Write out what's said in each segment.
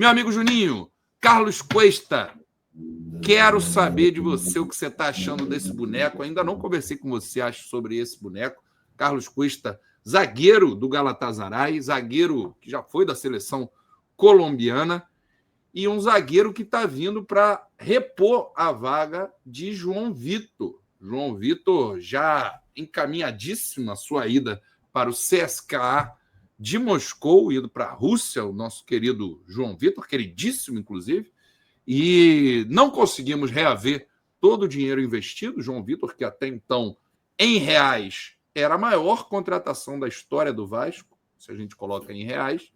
Meu amigo Juninho, Carlos Cuesta, quero saber de você o que você está achando desse boneco. Ainda não conversei com você, acho, sobre esse boneco. Carlos Cuesta, zagueiro do Galatasaray, zagueiro que já foi da seleção colombiana e um zagueiro que está vindo para repor a vaga de João Vitor. João Vitor já encaminhadíssimo a sua ida para o CSKA de Moscou, indo para a Rússia, o nosso querido João Vitor, queridíssimo, inclusive, e não conseguimos reaver todo o dinheiro investido. João Vitor, que até então, em reais, era a maior contratação da história do Vasco, se a gente coloca em reais.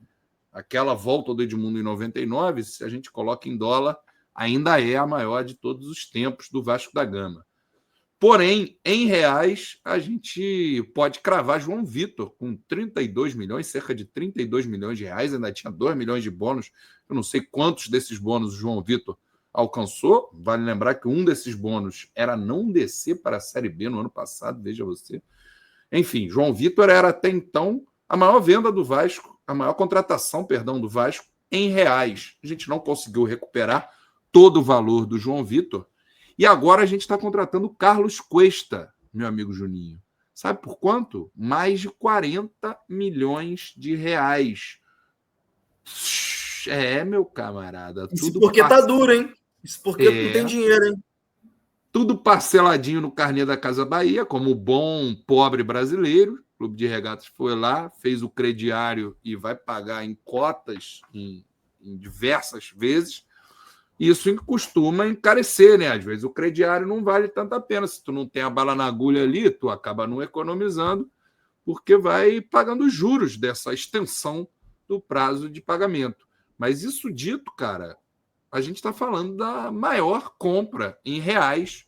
Aquela volta do Edmundo em 99, se a gente coloca em dólar, ainda é a maior de todos os tempos do Vasco da Gama. Porém, em reais, a gente pode cravar João Vitor com 32 milhões, cerca de 32 milhões de reais, ainda tinha 2 milhões de bônus. Eu não sei quantos desses bônus o João Vitor alcançou. Vale lembrar que um desses bônus era não descer para a Série B no ano passado, veja você. Enfim, João Vitor era até então a maior venda do Vasco, a maior contratação, perdão, do Vasco em reais. A gente não conseguiu recuperar todo o valor do João Vitor. E agora a gente está contratando o Carlos Cuesta, meu amigo Juninho. Sabe por quanto? Mais de 40 milhões de reais. Meu camarada. Isso porque tá duro, hein? Isso porque não tem dinheiro, hein? Tudo parceladinho no carnê da Casa Bahia, como o bom pobre brasileiro. O Clube de Regatas foi lá, fez o crediário e vai pagar em cotas em diversas vezes. Isso costuma encarecer, né? Às vezes o crediário não vale tanta pena. Se tu não tem a bala na agulha ali, tu acaba não economizando, porque vai pagando os juros dessa extensão do prazo de pagamento. Mas isso dito, cara, a gente está falando da maior compra em reais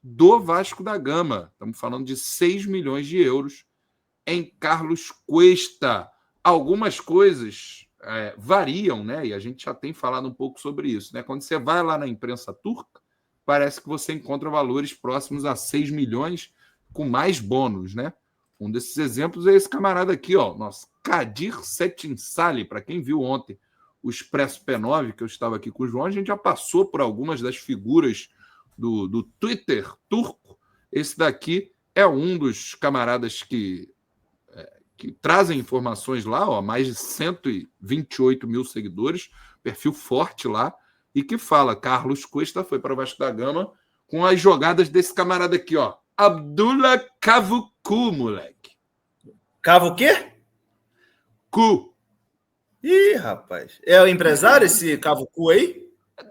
do Vasco da Gama. Estamos falando de 6 milhões de euros em Carlos Cuesta. Algumas coisas variam, né? E a gente já tem falado um pouco sobre isso, né? Quando você vai lá na imprensa turca, parece que você encontra valores próximos a 6 milhões com mais bônus, né? Um desses exemplos é esse camarada aqui, ó, nosso Kadir Setinsali. Para quem viu ontem o Expresso P9, que eu estava aqui com o João, a gente já passou por algumas das figuras do Twitter turco. Esse daqui é um dos camaradas que trazem informações lá, ó, mais de 128 mil seguidores, perfil forte lá, e que fala: Carlos Cuesta foi para o Vasco da Gama com as jogadas desse camarada aqui, ó, Abdullah Cavucu, moleque. Cavo o quê? Cu. Ih, rapaz. É o empresário esse Cavucu aí?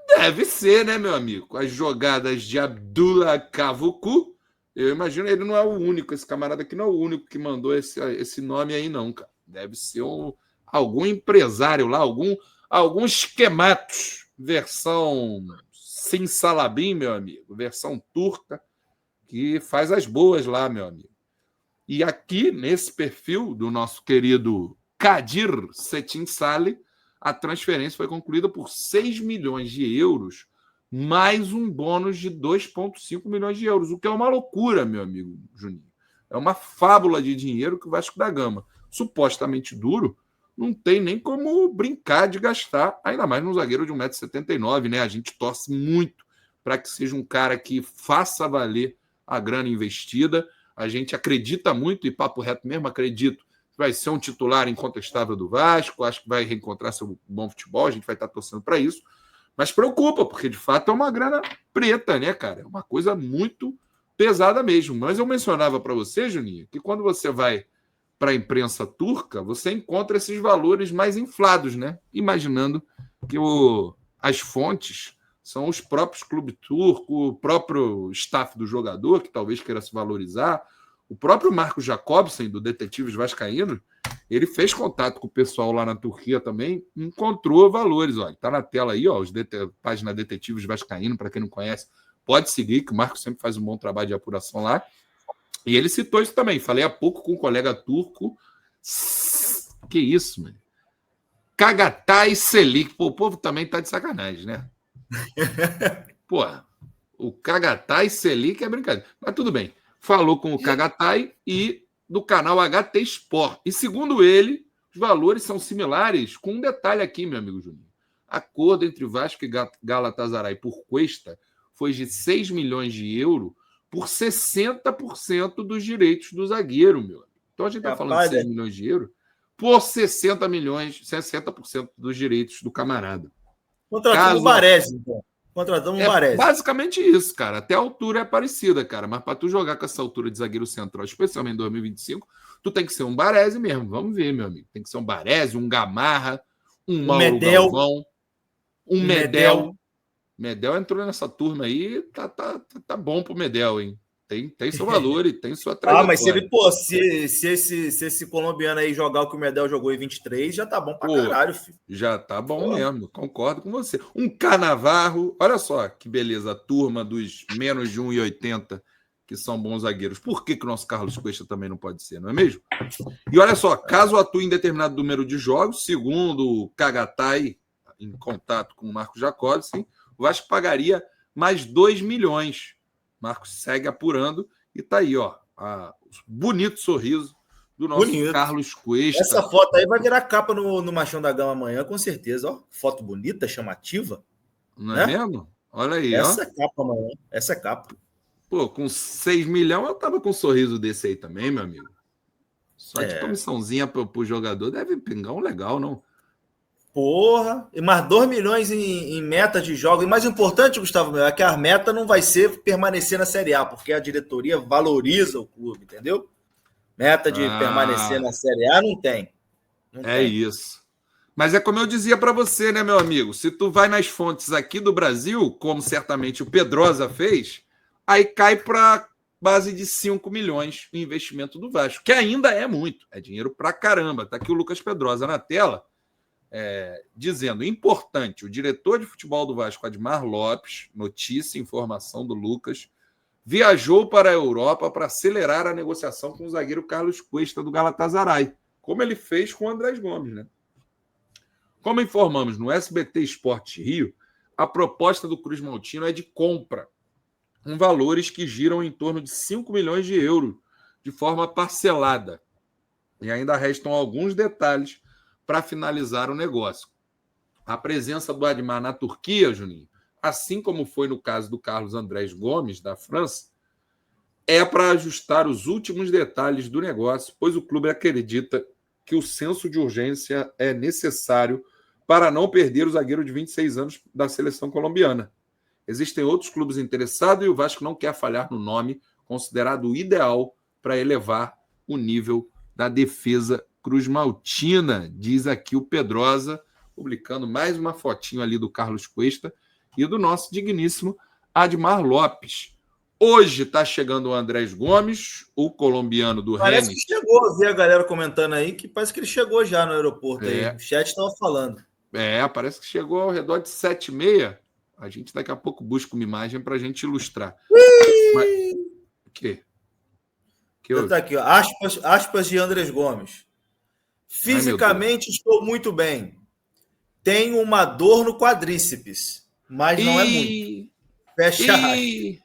Deve ser, né, meu amigo? As jogadas de Abdullah Cavucu, eu imagino, ele não é o único, esse camarada aqui não é o único que mandou esse nome aí, não, cara. Deve ser algum empresário lá, algum esquematos, versão Simsalabim, meu amigo, versão turca, que faz as boas lá, meu amigo. E aqui, nesse perfil do nosso querido Kadir Setinsali, a transferência foi concluída por 6 milhões de euros, mais um bônus de 2,5 milhões de euros, o que é uma loucura, meu amigo Juninho. É uma fábula de dinheiro que o Vasco da Gama, supostamente duro, não tem nem como brincar de gastar, ainda mais num zagueiro de 1,79 m, né? A gente torce muito para que seja um cara que faça valer a grana investida. A gente acredita muito, e papo reto mesmo, acredito, vai ser um titular incontestável do Vasco, acho que vai reencontrar seu bom futebol, a gente vai estar torcendo para isso. Mas preocupa, porque de fato é uma grana preta, né, cara? É uma coisa muito pesada mesmo. Mas eu mencionava para você, Juninho, que quando você vai para a imprensa turca, você encontra esses valores mais inflados, né? Imaginando que as fontes são os próprios clubes turcos, o próprio staff do jogador, que talvez queira se valorizar. O próprio Marco Jacobsen, do Detetives Vascaínos, ele fez contato com o pessoal lá na Turquia também, encontrou valores. Olha, está na tela aí, ó, página Detetives Vascaínos, para quem não conhece, pode seguir, que o Marco sempre faz um bom trabalho de apuração lá. E ele citou isso também. Falei há pouco com um colega turco. Que isso, mano? Kagatay Selik. Pô, o povo também tá de sacanagem, né? Pô, o Kagatay Selik é brincadeira. Mas tudo bem. Falou com o Kagatay e do canal HT Sport. E segundo ele, os valores são similares, com um detalhe aqui, meu amigo Juninho. Acordo entre Vasco e Galatasaray por Cuesta foi de 6 milhões de euros por 60% dos direitos do zagueiro, meu. Então a gente está falando de 6 milhões de euros por 60 milhões, 60% dos direitos do camarada. Contratamos o Baresi, então. Contratamos o Baresi. Basicamente isso, cara. Até a altura é parecida, cara. Mas para tu jogar com essa altura de zagueiro central, especialmente em 2025, tu tem que ser um Baresi mesmo. Vamos ver, meu amigo. Tem que ser um Baresi, um Gamarra, um Mauro Galvão, um Medel. Medel entrou nessa turma aí, tá bom pro Medel, hein? Tem seu valor e tem sua trajetória. Mas se ele, pô, se esse colombiano aí jogar o que o Medel jogou em 23, já tá bom pra caralho, filho. Já tá bom mesmo, concordo com você. Um Canavarro, olha só que beleza, a turma dos menos de 1,80 que são bons zagueiros. Por que o nosso Carlos Cuesta também não pode ser, não é mesmo? E olha só, caso atue em determinado número de jogos, segundo o Cagatai, em contato com o Marcos Jacobson, o Vasco pagaria mais 2 milhões. Marcos segue apurando e tá aí, ó, bonito sorriso do nosso Carlos Cuesta. Essa foto aí vai virar capa no Machão da Gama amanhã, com certeza, ó. Foto bonita, chamativa. Não é mesmo? Olha aí, essa é capa amanhã, essa é capa. Pô, com 6 milhões eu tava com um sorriso desse aí também, meu amigo. Só de comissãozinha pro jogador deve pingar um legal, não? Porra, e mais 2 milhões em meta de jogos. E mais importante, Gustavo, é que a meta não vai ser permanecer na Série A, porque a diretoria valoriza o clube, entendeu? Meta de permanecer na Série A não tem. Isso. Mas é como eu dizia para você, né, meu amigo? Se tu vai nas fontes aqui do Brasil, como certamente o Pedrosa fez, aí cai para base de 5 milhões o investimento do Vasco, que ainda é muito. É dinheiro pra caramba. Tá aqui o Lucas Pedrosa na tela. Dizendo, importante, o diretor de futebol do Vasco, Admar Lopes, notícia, informação do Lucas, viajou para a Europa para acelerar a negociação com o zagueiro Carlos Cuesta do Galatasaray, como ele fez com o Andrés Gomes, né? Como informamos no SBT Esporte Rio, a proposta do Cruz Maltino é de compra, com valores que giram em torno de 5 milhões de euros, de forma parcelada. E ainda restam alguns detalhes para finalizar o negócio. A presença do Admar na Turquia, Juninho, assim como foi no caso do Carlos Andrés Gomes, da França, é para ajustar os últimos detalhes do negócio, pois o clube acredita que o senso de urgência é necessário para não perder o zagueiro de 26 anos da seleção colombiana. Existem outros clubes interessados e o Vasco não quer falhar no nome, considerado ideal para elevar o nível da defesa Cruz Maltina, diz aqui o Pedrosa, publicando mais uma fotinho ali do Carlos Cuesta e do nosso digníssimo Admar Lopes. Hoje está chegando o Andrés Gomes, o colombiano do Rennes. Parece que chegou, eu vi a galera comentando aí, que parece que ele chegou já no aeroporto aí. O chat estava falando. Parece que chegou ao redor de 7h30. A gente daqui a pouco busca uma imagem para a gente ilustrar. Mas, o quê? Tá aqui, ó, aspas de Andrés Gomes. Fisicamente estou muito bem. Tenho uma dor no quadríceps, mas não é muito. Fecha aspas.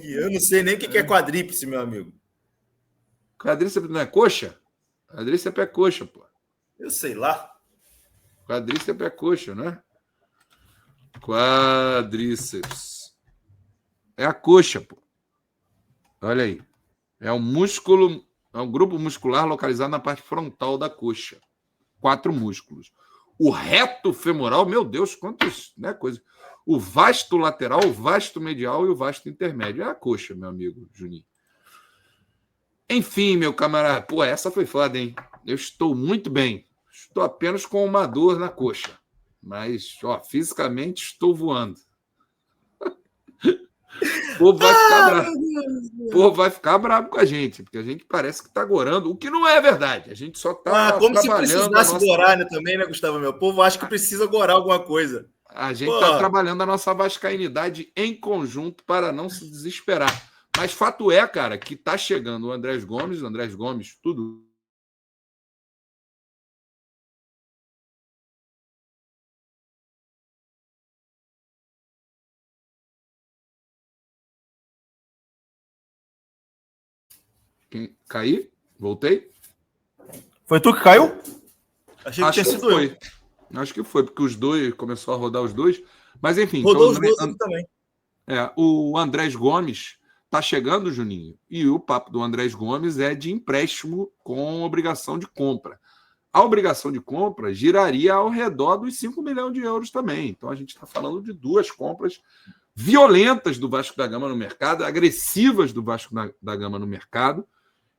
Eu não sei nem o que é quadríceps, meu amigo. Quadríceps não é coxa? Quadríceps é coxa, pô. Eu sei lá. Quadríceps é coxa, né? Quadríceps. É a coxa, pô. Olha aí. É um músculo, é um grupo muscular localizado na parte frontal da coxa. 4 músculos. O reto femoral, meu Deus, quantos, né, coisa. O vasto lateral, o vasto medial e o vasto intermédio. É a coxa, meu amigo Juninho. Enfim, meu camarada. Pô, essa foi foda, hein? Eu estou muito bem. Estou apenas com uma dor na coxa. Mas, ó, fisicamente estou voando. O povo vai ficar bravo. O povo vai ficar bravo com a gente, porque a gente parece que está gorando, o que não é verdade. A gente só está como trabalhando. Se precisasse gorar, né, também, né, Gustavo? Meu povo acha que precisa gorar alguma coisa. A gente está trabalhando a nossa vascainidade em conjunto para não se desesperar. Mas fato é, cara, que está chegando o Andrés Gomes, tudo. Quem cair? Voltei? Foi tu que caiu? Achei que Acho tinha que sido eu. foi. Acho que foi, porque os dois, começou a rodar os dois. Mas enfim, Rodou então, os dois aqui também. o Andrés Gomes está chegando, Juninho, e o papo do Andrés Gomes é de empréstimo com obrigação de compra. A obrigação de compra giraria ao redor dos 5 milhões de euros também. Então a gente está falando de duas compras violentas do Vasco da Gama no mercado, agressivas do Vasco da Gama no mercado,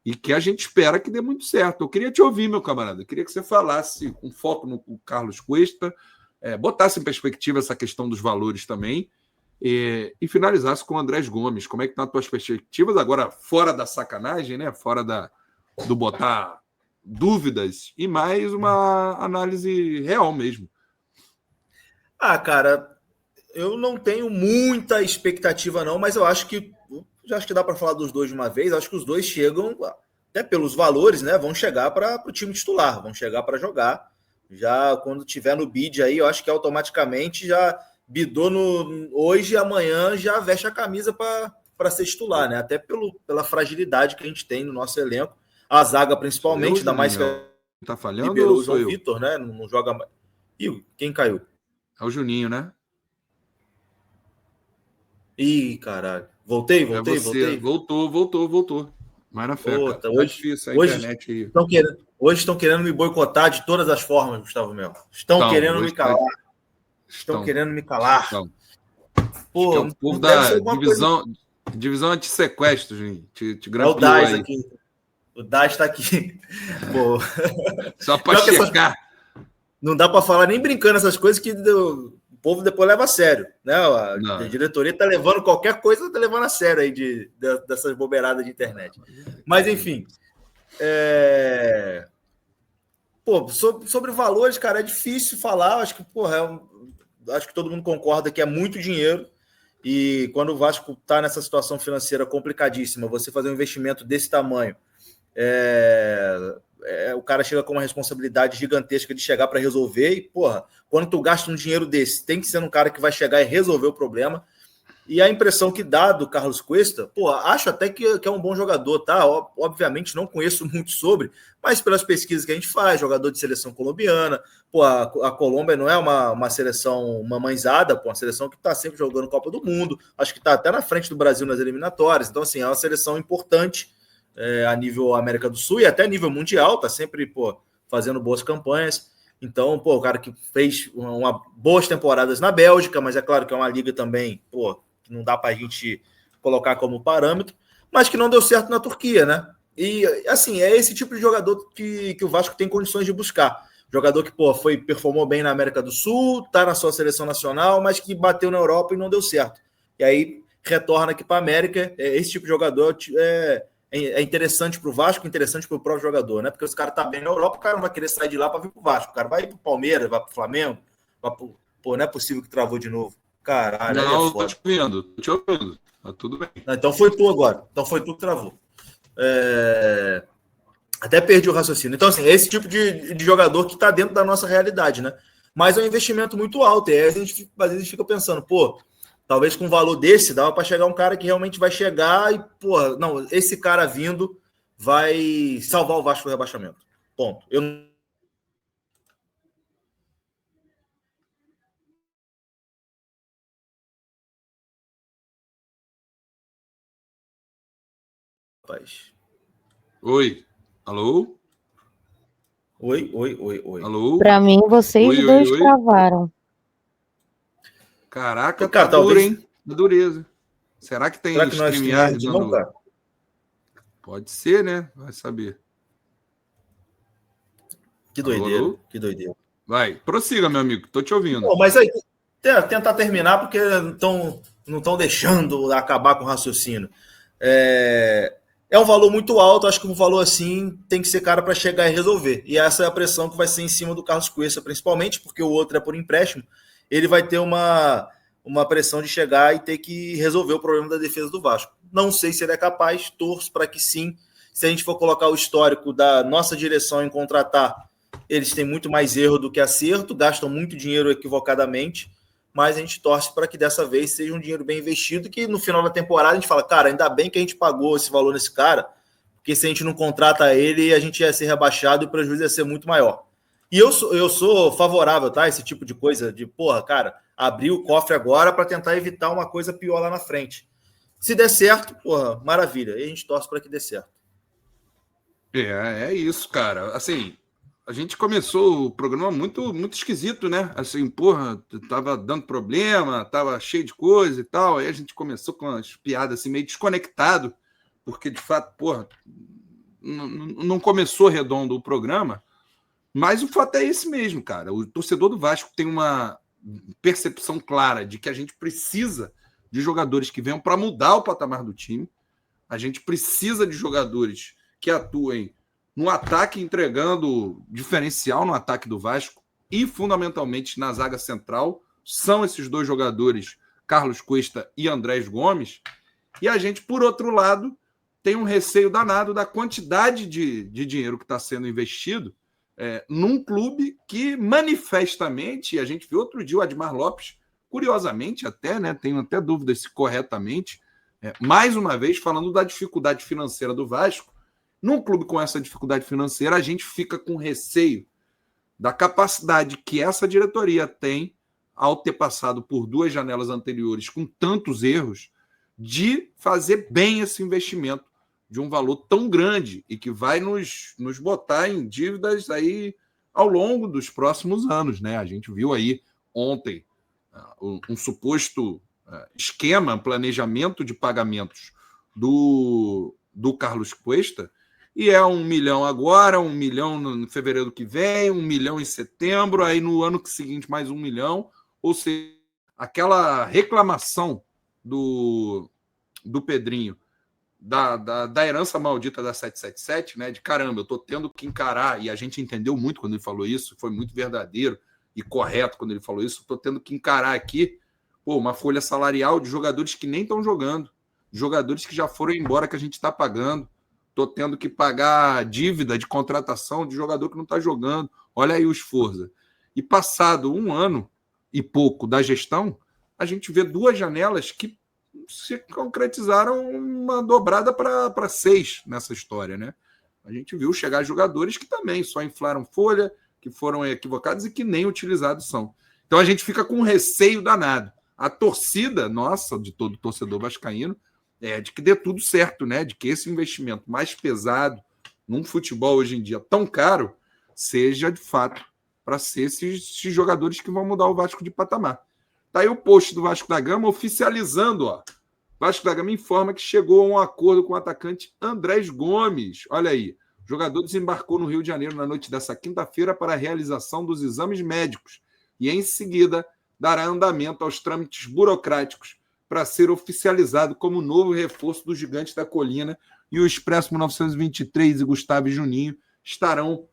e que a gente espera que dê muito certo. Eu queria te ouvir, meu camarada. Eu queria que você falasse com foco no Carlos Cuesta, botasse em perspectiva essa questão dos valores também, e finalizasse com o Andrés Gomes. Como é que estão as tuas perspectivas agora, fora da sacanagem, né? Fora do botar dúvidas, e mais uma análise real mesmo. Ah, cara, eu não tenho muita expectativa não, mas eu acho que dá para falar dos dois de uma vez. Acho que os dois chegam, até pelos valores, né? Vão chegar para o time titular, vão chegar para jogar. Já quando tiver no bid aí, eu acho que automaticamente já bidou hoje e amanhã já veste a camisa para ser titular, né? Até pela fragilidade que a gente tem no nosso elenco. A zaga, principalmente, ainda mais que tá falhando liberou ou o João sou eu? Vitor, né? Não joga mais. Ih, quem caiu? É o Juninho, né? Ih, caralho. Voltei. Voltou. Mas na fé, cara. Puta, Tá difícil a internet aí. Hoje estão querendo me boicotar de todas as formas, Gustavo Melo. Estão querendo me calar. Estão querendo me calar. Pô, é o povo da divisão anti-sequestro, gente. Te é o DAS aí. Aqui. O DAS está aqui. Pô. Só para checar. Não dá para falar nem brincando essas coisas que o povo depois leva a sério. Né? A diretoria está levando qualquer coisa, está levando a sério aí dessas bobeiradas de internet. Mas, enfim. Pô, sobre valores, cara, é difícil falar. Acho que, acho que todo mundo concorda que é muito dinheiro. E quando o Vasco está nessa situação financeira complicadíssima, você fazer um investimento desse tamanho, o cara chega com uma responsabilidade gigantesca de chegar para resolver. E, quando tu gasta um dinheiro desse, tem que ser um cara que vai chegar e resolver o problema. E a impressão que dá do Carlos Cuesta, acho até que é um bom jogador, tá? Obviamente não conheço muito sobre, mas pelas pesquisas que a gente faz, jogador de seleção colombiana, a Colômbia não é uma seleção mamãezada, uma seleção que está sempre jogando Copa do Mundo, acho que está até na frente do Brasil nas eliminatórias, então assim, é uma seleção importante a nível América do Sul e até nível mundial, tá sempre, fazendo boas campanhas. Então, o cara que fez boas temporadas na Bélgica, mas é claro que é uma liga também, que não dá para a gente colocar como parâmetro, mas que não deu certo na Turquia, né? E, assim, é esse tipo de jogador que o Vasco tem condições de buscar. Jogador que, performou bem na América do Sul, tá na sua seleção nacional, mas que bateu na Europa e não deu certo. E aí, retorna aqui para a América. Esse tipo de jogador é interessante para o Vasco, interessante para o próprio jogador, né? Porque os caras tá bem na Europa, o cara não vai querer sair de lá para vir para o Vasco. O cara vai para o Palmeiras, vai para o Flamengo, não é possível que travou de novo. Caralho, não, tô te ouvindo. Tá tudo bem. Então foi tu agora. Então foi tu que travou. Até perdi o raciocínio. Então, assim, é esse tipo de jogador que está dentro da nossa realidade, né? Mas é um investimento muito alto. E aí às vezes fica pensando, talvez com um valor desse, dava para chegar um cara que realmente vai chegar e, não, esse cara vindo vai salvar o Vasco do rebaixamento. Ponto. Eu não. Rapaz. Oi. Alô? Oi. Alô? Para mim, vocês dois travaram. Caraca, cara, tá duro, hein? Dureza. Será que tem StreamYard dando... Cara? Pode ser, né? Vai saber. Que doideira. Alô? Que doideira. Vai, prossiga, meu amigo. Tô te ouvindo. Mas aí, tentar terminar, porque não estão deixando acabar com o raciocínio. É um valor muito alto, acho que um valor assim tem que ser cara para chegar e resolver. E essa é a pressão que vai ser em cima do Carlos Cuesta, principalmente porque o outro é por empréstimo. Ele vai ter uma pressão de chegar e ter que resolver o problema da defesa do Vasco. Não sei se ele é capaz, torço para que sim. Se a gente for colocar o histórico da nossa direção em contratar, eles têm muito mais erro do que acerto, gastam muito dinheiro equivocadamente, mas a gente torce para que dessa vez seja um dinheiro bem investido, que no final da temporada a gente fala, cara, ainda bem que a gente pagou esse valor nesse cara, porque se a gente não contrata ele, a gente ia ser rebaixado e o prejuízo ia ser muito maior. E eu sou favorável, tá? Esse tipo de coisa de, porra, cara, abrir o cofre agora para tentar evitar uma coisa pior lá na frente. Se der certo, porra, maravilha. E a gente torce para que dê certo. É isso, cara. Assim, a gente começou o programa muito, muito esquisito, né? Assim, porra, tava dando problema, tava cheio de coisa e tal. Aí a gente começou com umas piadas assim, meio desconectado, porque de fato, porra, não começou redondo o programa. Mas o fato é esse mesmo, cara. O torcedor do Vasco tem uma percepção clara de que a gente precisa de jogadores que venham para mudar o patamar do time. A gente precisa de jogadores que atuem no ataque, entregando diferencial no ataque do Vasco e, fundamentalmente, na zaga central. São esses dois jogadores, Carlos Cuesta e Andrés Gomes. E a gente, por outro lado, tem um receio danado da quantidade de dinheiro que está sendo investido num clube que manifestamente, a gente viu outro dia o Admar Lopes, curiosamente até, né, tenho até dúvidas se corretamente, mais uma vez falando da dificuldade financeira do Vasco. Num clube com essa dificuldade financeira, a gente fica com receio da capacidade que essa diretoria tem, ao ter passado por 2 janelas anteriores com tantos erros, de fazer bem esse investimento de um valor tão grande e que vai nos botar em dívidas aí ao longo dos próximos anos, né? A gente viu aí ontem um suposto esquema, planejamento de pagamentos do Carlos Cuesta, e é 1 milhão agora, 1 milhão no fevereiro que vem, 1 milhão em setembro, aí no ano seguinte mais 1 milhão, ou seja, aquela reclamação do Pedrinho da herança maldita da 777, né? De caramba, eu tô tendo que encarar, e a gente entendeu muito quando ele falou isso, foi muito verdadeiro e correto quando ele falou isso, tô tendo que encarar aqui uma folha salarial de jogadores que nem estão jogando, jogadores que já foram embora que a gente está pagando, tô tendo que pagar dívida de contratação de jogador que não está jogando, olha aí o esforço. E passado 1 ano e pouco da gestão, a gente vê 2 janelas que se concretizaram uma dobrada para 6 nessa história, né? A gente viu chegar jogadores que também só inflaram folha, que foram equivocados e que nem utilizados são. Então a gente fica com um receio danado. A torcida nossa, de todo torcedor vascaíno, de que dê tudo certo, né? De que esse investimento mais pesado num futebol hoje em dia tão caro seja de fato para ser esses jogadores que vão mudar o Vasco de patamar. Tá aí o post do Vasco da Gama oficializando, ó. Vasco da Gama informa que chegou a um acordo com o atacante Andrés Gomes. Olha aí, o jogador desembarcou no Rio de Janeiro na noite dessa quinta-feira para a realização dos exames médicos e, em seguida, dará andamento aos trâmites burocráticos para ser oficializado como novo reforço do Gigante da Colina, e o Expresso 1923 e Gustavo e Juninho estarão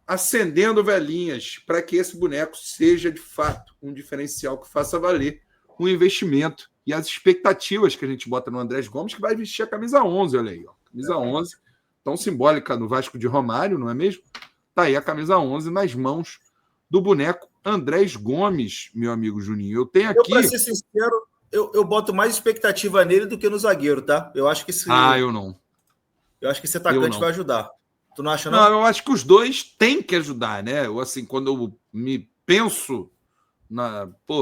acendendo velhinhas para que esse boneco seja, de fato, um diferencial que faça valer o investimento e as expectativas que a gente bota no Andrés Gomes, que vai vestir a camisa 11, olha aí, ó. Camisa 11, tão simbólica no Vasco de Romário, não é mesmo? Tá aí a camisa 11 nas mãos do boneco Andrés Gomes, meu amigo Juninho. Eu tenho aqui... Para ser sincero, eu boto mais expectativa nele do que no zagueiro, tá? Eu acho que esse... eu não. Eu acho que esse atacante vai ajudar. Tu não acha, não? Não, eu acho que os dois têm que ajudar, né? Eu, assim, quando eu me penso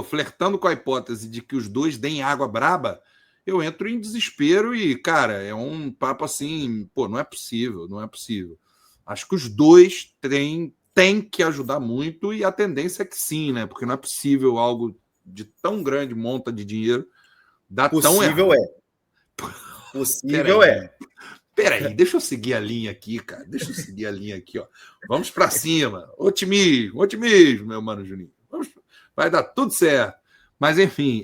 flertando com a hipótese de que os dois deem água braba, eu entro em desespero e, cara, é um papo assim, não é possível, não é possível. Acho que os dois têm que ajudar muito, e a tendência é que sim, né? Porque não é possível algo de tão grande monta de dinheiro dar tão errado. Possível é. Peraí, deixa eu seguir a linha aqui, cara. Deixa eu seguir a linha aqui, ó. Vamos para cima. Otimismo, meu mano Juninho. Vai dar tudo certo. Mas, enfim,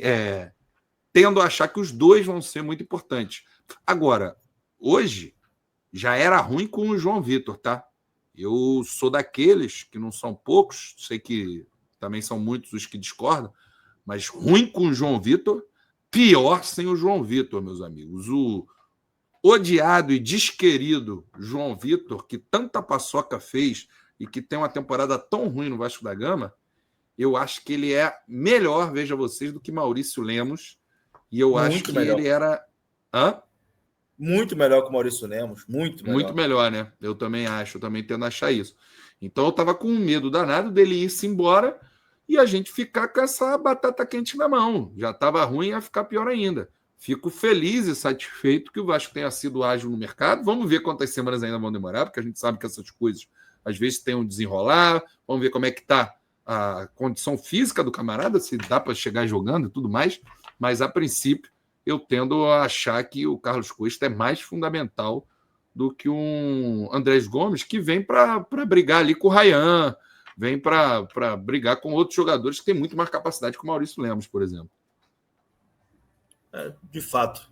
tendo a achar que os dois vão ser muito importantes. Agora, hoje, já era ruim com o João Vitor, tá? Eu sou daqueles, que não são poucos, sei que também são muitos os que discordam, mas ruim com o João Vitor, pior sem o João Vitor, meus amigos. O odiado e desquerido João Vitor, que tanta paçoca fez e que tem uma temporada tão ruim no Vasco da Gama, eu acho que ele é melhor, veja vocês, do que Maurício Lemos. E eu acho que ele era... Muito melhor que o Maurício Lemos, muito melhor. Muito melhor, né? Eu também acho, eu também tendo a achar isso. Então eu tava com medo danado dele ir-se embora e a gente ficar com essa batata quente na mão. Já tava ruim, ia ficar pior ainda. Fico feliz e satisfeito que o Vasco tenha sido ágil no mercado. Vamos ver quantas semanas ainda vão demorar, porque a gente sabe que essas coisas às vezes tem um desenrolar. Vamos ver como é que tá a condição física do camarada, se dá para chegar jogando e tudo mais. Mas a princípio eu tendo a achar que o Carlos Cuesta é mais fundamental do que um Andrés Gomes, que vem para brigar ali com o Ryan, vem para brigar com outros jogadores que têm muito mais capacidade que o Maurício Lemos, por exemplo. De fato.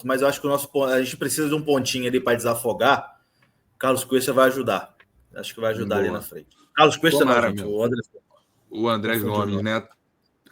Mas eu acho que a gente precisa de um pontinho ali para desafogar. Carlos Cuesta vai ajudar. Acho que vai ajudar ali na frente. Carlos Cuesta Tomara, não, gente, o Andrés Gomes, né?